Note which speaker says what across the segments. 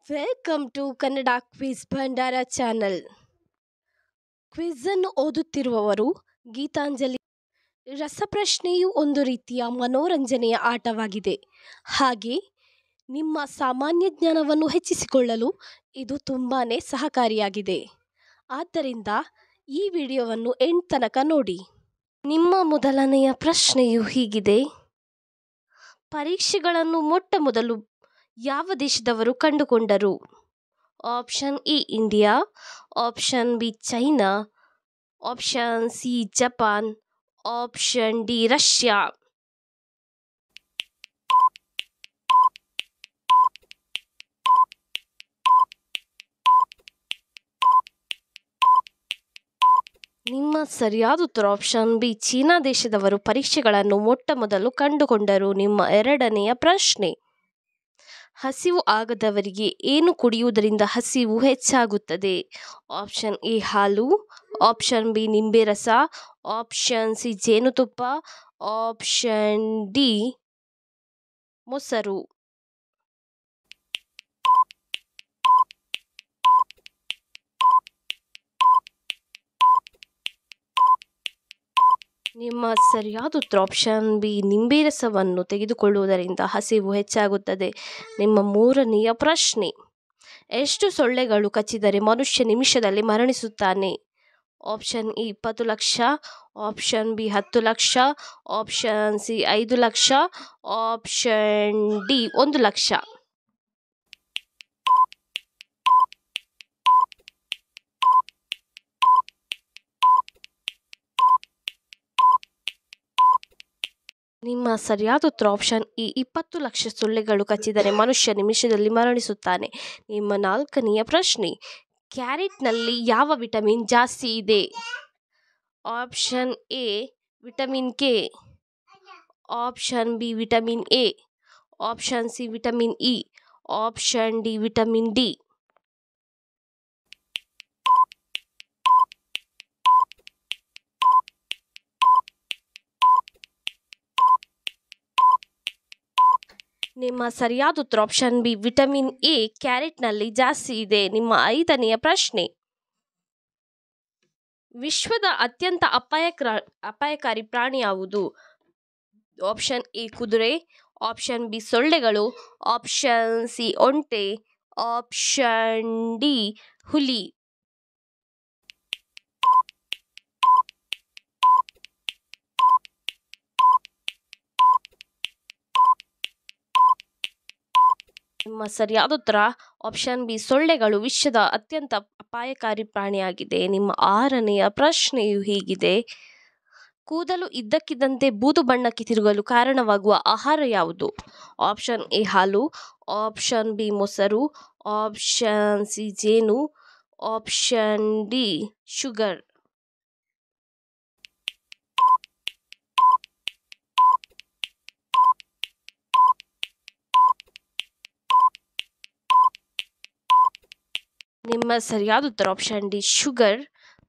Speaker 1: Welcome to Kannada quiz Bhandara channel. Quiz ಅನ್ನು ಓದುತ್ತಿರುವವರು ಗೀತಾಂಜಲಿ. ರಸಪ್ರಶ್ನೆಯು ಒಂದು ರೀತಿಯ ಮನೋರಂಜನೆಯ ಆಟವಾಗಿದೆ. ಹಾಗೆ ನಿಮ್ಮ ಸಾಮಾನ್ಯ ಜ್ಞಾನವನ್ನು ಹೆಚ್ಚಿಸಿಕೊಳ್ಳಲು ಇದು ತುಂಬಾ ಸಹಕಾರಿಯಾಗಿದೆ. ಆದ್ದರಿಂದ ಈ ವಿಡಿಯೋವನ್ನು ಎಂಡ್ ತನಕ ನೋಡಿ. ನಿಮ್ಮ ಮೊದಲನೆಯ ಪ್ರಶ್ನೆಯು ಹೀಗಿದೆ: ಪರೀಕ್ಷೆಗಳನ್ನು ಮೊಟ್ಟ ಮೊದಲು ಯಾವ ದೇಶದವರು ಕಂಡುಕೊಂಡರು? Option A India, option B China, option C Japan, option D Russia. ನಿಮ್ಮ ಸರಿಯಾದ ಉತ್ತರ ಆಪ್ಷನ್ ಬಿ ಚೀನಾ ದೇಶದವರು ಪರೀಕ್ಷೆಗಳನ್ನು ಮೊಟ್ಟ ಮೊದಲು ಕಂಡುಕೊಂಡರು. ನಿಮ್ಮ ಎರಡನೆಯ ಪ್ರಶ್ನೆ: ಹಸಿವು ಆಗದವರಿಗೆ ಏನು ಕುಡಿಯುವುದರಿಂದ ಹಸಿವು ಹೆಚ್ಚಾಗುತ್ತದೆ? ಆಪ್ಷನ್ ಎ ಹಾಲು, ಆಪ್ಷನ್ ಬಿ ನಿಂಬೆ ರಸ, ಆಪ್ಷನ್ ಸಿ ಜೇನುತುಪ್ಪ, ಆಪ್ಷನ್ ಡಿ ಮೊಸರು. ನಿಮ್ಮ ಸರಿಯಾದ ಉತ್ತರ ಆಪ್ಷನ್ ಬಿ ನಿಂಬೆ ರಸವನ್ನು ತೆಗೆದುಕೊಳ್ಳುವುದರಿಂದ ಹಸಿವು ಹೆಚ್ಚಾಗುತ್ತದೆ. ನಿಮ್ಮ ಮೂರನೆಯ ಪ್ರಶ್ನೆ: ಎಷ್ಟು ಸೊಳ್ಳೆಗಳು ಕಚ್ಚಿದರೆ ಮನುಷ್ಯ ನಿಮಿಷದಲ್ಲಿ ಮರಣಿಸುತ್ತಾನೆ? Option A 20 lakh, option B 10 lakh, option C 5 lakh, option D 1 lakh. ನಿಮ್ಮ ಸರಿಯಾದ ಉತ್ತರ ಆಪ್ಷನ್ ಎ 20 ಲಕ್ಷ ಸೊಳ್ಳೆಗಳು ಕಚ್ಚಿದರೆ ಮನುಷ್ಯ ನಿಮಿಷದಲ್ಲಿ ಮರಣಿಸುತ್ತಾನೆ. ನಿಮ್ಮ ನಾಲ್ಕನೆಯ ಪ್ರಶ್ನೆ: ಕ್ಯಾರೆಟ್ನಲ್ಲಿ ಯಾವ ವಿಟಮಿನ್ ಜಾಸ್ತಿ ಇದೆ? Option A vitamin K, option B vitamin A, option C vitamin E, option D vitamin D. ನಿಮ್ಮ ಸರಿಯಾದ ಉತ್ತರ ಆಪ್ಷನ್ ಬಿ ವಿಟಮಿನ್ ಎ ಕ್ಯಾರೆಟ್ನಲ್ಲಿ ಜಾಸ್ತಿ ಇದೆ. ನಿಮ್ಮ ಐದನೆಯ ಪ್ರಶ್ನೆ: ವಿಶ್ವದ ಅತ್ಯಂತ ಅಪಾಯಕಾರಿ ಪ್ರಾಣಿ ಯಾವುದು? ಆಪ್ಷನ್ ಎ ಕುದುರೆ, ಆಪ್ಷನ್ ಬಿ ಸೊಳ್ಳೆಗಳು, ಆಪ್ಷನ್ ಸಿ ಒಂಟೆ, ಆಪ್ಷನ್ ಡಿ ಹುಲಿ. ನಿಮ್ಮ ಸರಿಯಾದ ಉತ್ತರ ಆಪ್ಷನ್ ಬಿ ಸೊಳ್ಳೆಗಳು ವಿಶ್ವದ ಅತ್ಯಂತ ಅಪಾಯಕಾರಿ ಪ್ರಾಣಿಯಾಗಿದೆ. ನಿಮ್ಮ ಆರನೆಯ ಪ್ರಶ್ನೆಯು ಹೀಗಿದೆ: ಕೂದಲು ಇದ್ದಕ್ಕಿದ್ದಂತೆ ಬೂದು ಬಣ್ಣಕ್ಕೆ ತಿರುಗಲು ಕಾರಣವಾಗುವ ಆಹಾರ ಯಾವುದು? ಆಪ್ಷನ್ ಎ ಹಾಲು, ಆಪ್ಷನ್ ಬಿ ಮೊಸರು, ಆಪ್ಷನ್ ಸಿ ಜೇನು, ಆಪ್ಷನ್ ಡಿ ಶುಗರ್. ನಿಮ್ಮ ಸರಿಯಾದ ಉತ್ತರ ಆಪ್ಷನ್ ಡಿ ಶುಗರ್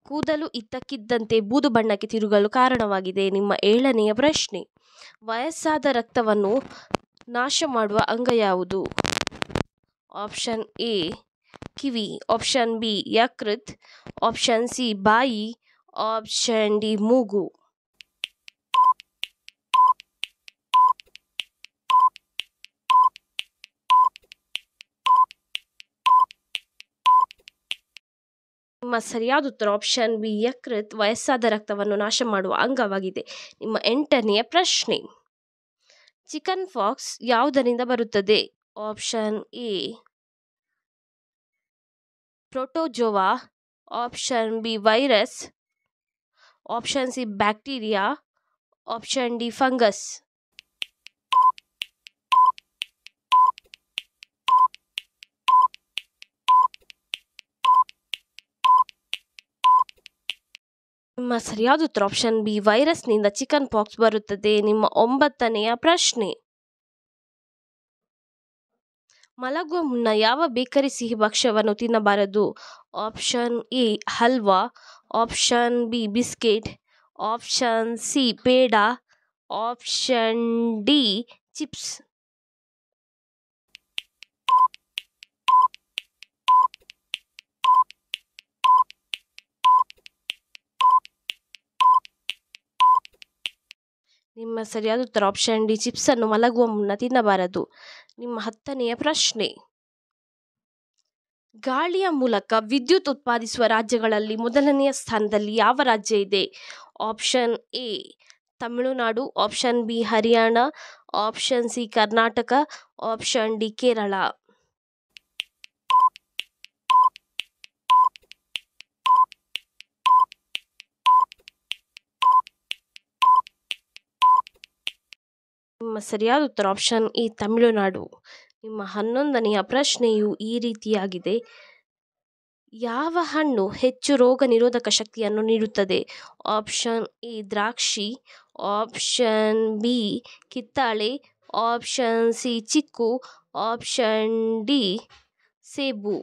Speaker 1: ಕೂದಲು ಇದ್ದಕ್ಕಿದ್ದಂತೆ ಬೂದು ಬಣ್ಣಕ್ಕೆ ತಿರುಗಲು ಕಾರಣವಾಗಿದೆ. ನಿಮ್ಮ ಏಳನೆಯ ಪ್ರಶ್ನೆ: ವಯಸ್ಸಾದ ರಕ್ತವನ್ನು ನಾಶ ಮಾಡುವ ಅಂಗ ಯಾವುದು? ಆಪ್ಷನ್ ಎ ಕಿವಿ, ಆಪ್ಷನ್ ಬಿ ಯಕೃತ್, ಆಪ್ಷನ್ ಸಿ ಬಾಯಿ, ಆಪ್ಷನ್ ಡಿ ಮೂಗು. ನಿಮ್ಮ ಸರಿಯಾದ ಉತ್ತರ ಆಪ್ಷನ್ ಬಿ ಯಕೃತ್ ವಯಸ್ಸಾದ ರಕ್ತವನ್ನು ನಾಶ ಮಾಡುವ ಅಂಗವಾಗಿದೆ. ನಿಮ್ಮ ಎಂಟನೆಯ ಪ್ರಶ್ನೆ: ಚಿಕನ್ ಪಾಕ್ಸ್ ಯಾವುದರಿಂದ ಬರುತ್ತದೆ? Option A protozoa, option B virus, option C bacteria, option D fungus. ನಿಮ್ಮ ಸರಿಯಾದ ಉತ್ತರ ಆಪ್ಷನ್ ಬಿ ವೈರಸ್ನಿಂದ ಚಿಕನ್ ಪಾಕ್ಸ್ ಬರುತ್ತದೆ. ನಿಮ್ಮ ಒಂಬತ್ತನೆಯ ಪ್ರಶ್ನೆ: ಮಲಗುವ ಮುನ್ನ ಯಾವ ಬೇಕರಿ ಸಿಹಿ ಭಕ್ಷ್ಯವನ್ನು ತಿನ್ನಬಾರದು? Option A halwa, option B biscuit, option C peda, option D chips. ನಿಮ್ಮ ಸರಿಯಾದ ಉತ್ತರ ಆಪ್ಷನ್ ಡಿ, ಚಿಪ್ಸನ್ನು ಮಲಗುವ ಮುನ್ನ ತಿನ್ನಬಾರದು. ನಿಮ್ಮ 10ನೆಯ ಪ್ರಶ್ನೆ, ಗಾಳಿಯ ಮೂಲಕ ವಿದ್ಯುತ್ ಉತ್ಪಾದಿಸುವ ರಾಜ್ಯಗಳಲ್ಲಿ ಮೊದಲನೆಯ ಸ್ಥಾನದಲ್ಲಿ ಯಾವ ರಾಜ್ಯ ಇದೆ? Option A Tamil Nadu, option B Haryana, option C Karnataka, option D Kerala. ನಿಮ್ಮ ಸರಿಯಾದ ಉತ್ತರ ಆಪ್ಷನ್ ಎ ತಮಿಳುನಾಡು. ನಿಮ್ಮ 11ನೆಯ ಪ್ರಶ್ನೆಯು ಈ ರೀತಿಯಾಗಿದೆ, ಯಾವ ಹಣ್ಣು ಹೆಚ್ಚು ರೋಗ ನಿರೋಧಕ ಶಕ್ತಿಯನ್ನು ನೀಡುತ್ತದೆ? ಆಪ್ಷನ್ ಎ ದ್ರಾಕ್ಷಿ, ಆಪ್ಷನ್ ಬಿ ಕಿತ್ತಳೆ, ಆಪ್ಷನ್ ಸಿ ಚಿಕ್ಕು, ಆಪ್ಷನ್ ಡಿ ಸೇಬು.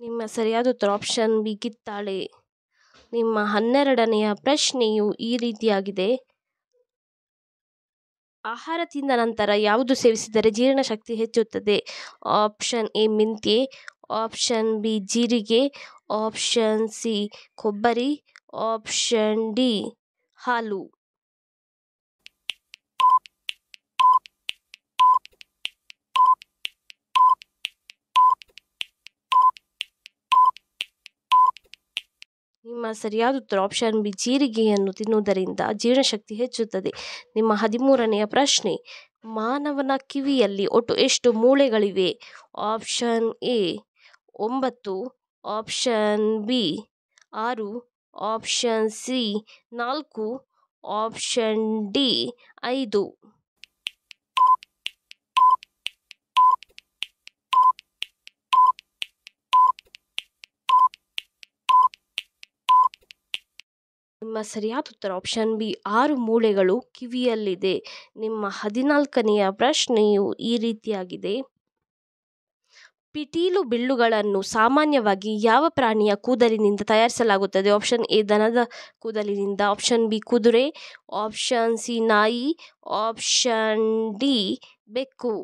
Speaker 1: ನಿಮ್ಮ ಸರಿಯಾದ ಉತ್ತರ ಆಪ್ಷನ್ ಬಿ ಕಿತ್ತಳೆ. ನಿಮ್ಮ 12ನೆಯ ಪ್ರಶ್ನೆಯು ಈ ರೀತಿಯಾಗಿದೆ, ಆಹಾರ ತಿಂದ ನಂತರ ಯಾವುದು ಸೇವಿಸಿದರೆ ಜೀರ್ಣಶಕ್ತಿ ಹೆಚ್ಚುತ್ತದೆ? ಆಪ್ಷನ್ ಎ ಮೆಂತ್ಯೆ, ಆಪ್ಷನ್ ಬಿ ಜೀರಿಗೆ, ಆಪ್ಷನ್ ಸಿ ಕೊಬ್ಬರಿ, ಆಪ್ಷನ್ ಡಿ ಹಾಲು. ನಿಮ್ಮ ಸರಿಯಾದ ಉತ್ತರ ಆಪ್ಷನ್ ಬಿ ಜೀರಿಗೆಯನ್ನು ತಿನ್ನುವುದರಿಂದ ಜೀರ್ಣಶಕ್ತಿ ಹೆಚ್ಚುತ್ತದೆ. ನಿಮ್ಮ 13ನೆಯ ಪ್ರಶ್ನೆ, ಮಾನವನ ಕಿವಿಯಲ್ಲಿ ಒಟ್ಟು ಎಷ್ಟು ಮೂಳೆಗಳಿವೆ? Option A 9, option B 6, option C 4, option D 5. ನಿಮ್ಮ ಸರಿಯಾದ ಉತ್ತರ ಆಪ್ಷನ್ ಬಿ 6 ಮೂಳೆಗಳು ಕಿವಿಯಲ್ಲಿದೆ. ನಿಮ್ಮ 14ನೆಯ ಪ್ರಶ್ನೆಯು ಈ ರೀತಿಯಾಗಿದೆ, ಪಿಟೀಲು ಬಿಲ್ಲುಗಳನ್ನು ಸಾಮಾನ್ಯವಾಗಿ ಯಾವ ಪ್ರಾಣಿಯ ಕೂದಲಿನಿಂದ ತಯಾರಿಸಲಾಗುತ್ತದೆ? ಆಪ್ಷನ್ ಎ ದನದ ಕೂದಲಿನಿಂದ, ಆಪ್ಷನ್ ಬಿ ಕುದುರೆ, ಆಪ್ಷನ್ ಸಿ ನಾಯಿ, ಆಪ್ಷನ್ ಡಿ ಬೆಕ್ಕು.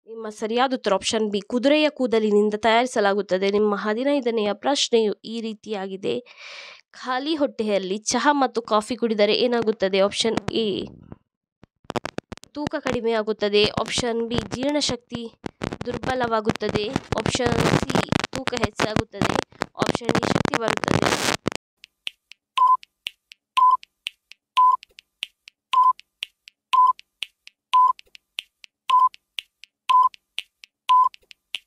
Speaker 1: ನಿಮ್ಮ ಸರಿಯಾದ ಉತ್ತರ ಆಪ್ಷನ್ ಬಿ ಕುದುರೆಯ ಕೂದಲಿನಿಂದ ತಯಾರಿಸಲಾಗುತ್ತದೆ. ನಿಮ್ಮ 15ನೆಯ ಪ್ರಶ್ನೆಯು ಈ ರೀತಿಯಾಗಿದೆ, ಖಾಲಿ ಹೊಟ್ಟೆಯಲ್ಲಿ ಚಹಾ ಮತ್ತು ಕಾಫಿ ಕುಡಿದರೆ ಏನಾಗುತ್ತದೆ? ಆಪ್ಷನ್ ಎ ತೂಕ ಕಡಿಮೆಯಾಗುತ್ತದೆ, ಆಪ್ಷನ್ ಬಿ ಜೀರ್ಣಶಕ್ತಿ ದುರ್ಬಲವಾಗುತ್ತದೆ, ಆಪ್ಷನ್ ಸಿ ತೂಕ ಹೆಚ್ಚಾಗುತ್ತದೆ, ಆಪ್ಷನ್ ಡಿ ಶಕ್ತಿ ಬರುತ್ತದೆ.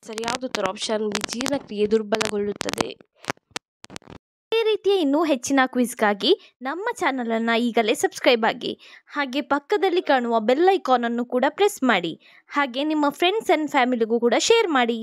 Speaker 1: ಸರಿಯಾದ ಉತ್ತರ ಆಪ್ಷನ್ ಬಿ ಜೀರ್ಣಕ್ರಿಯೆ ದುರ್ಬಲಗೊಳ್ಳುತ್ತದೆ.
Speaker 2: ಇದೇ ರೀತಿಯ ಇನ್ನೂ ಹೆಚ್ಚಿನ ಕ್ವಿಜ್ಗಾಗಿ ನಮ್ಮ ಚಾನಲನ್ನು ಈಗಲೇ ಸಬ್ಸ್ಕ್ರೈಬ್ ಆಗಿ, ಹಾಗೆ ಪಕ್ಕದಲ್ಲಿ ಕಾಣುವ ಬೆಲ್ ಐಕಾನ್ ಅನ್ನು ಕೂಡ ಪ್ರೆಸ್ ಮಾಡಿ, ಹಾಗೆ ನಿಮ್ಮ ಫ್ರೆಂಡ್ಸ್ ಆ್ಯಂಡ್ ಫ್ಯಾಮಿಲಿಗೂ ಕೂಡ ಶೇರ್ ಮಾಡಿ.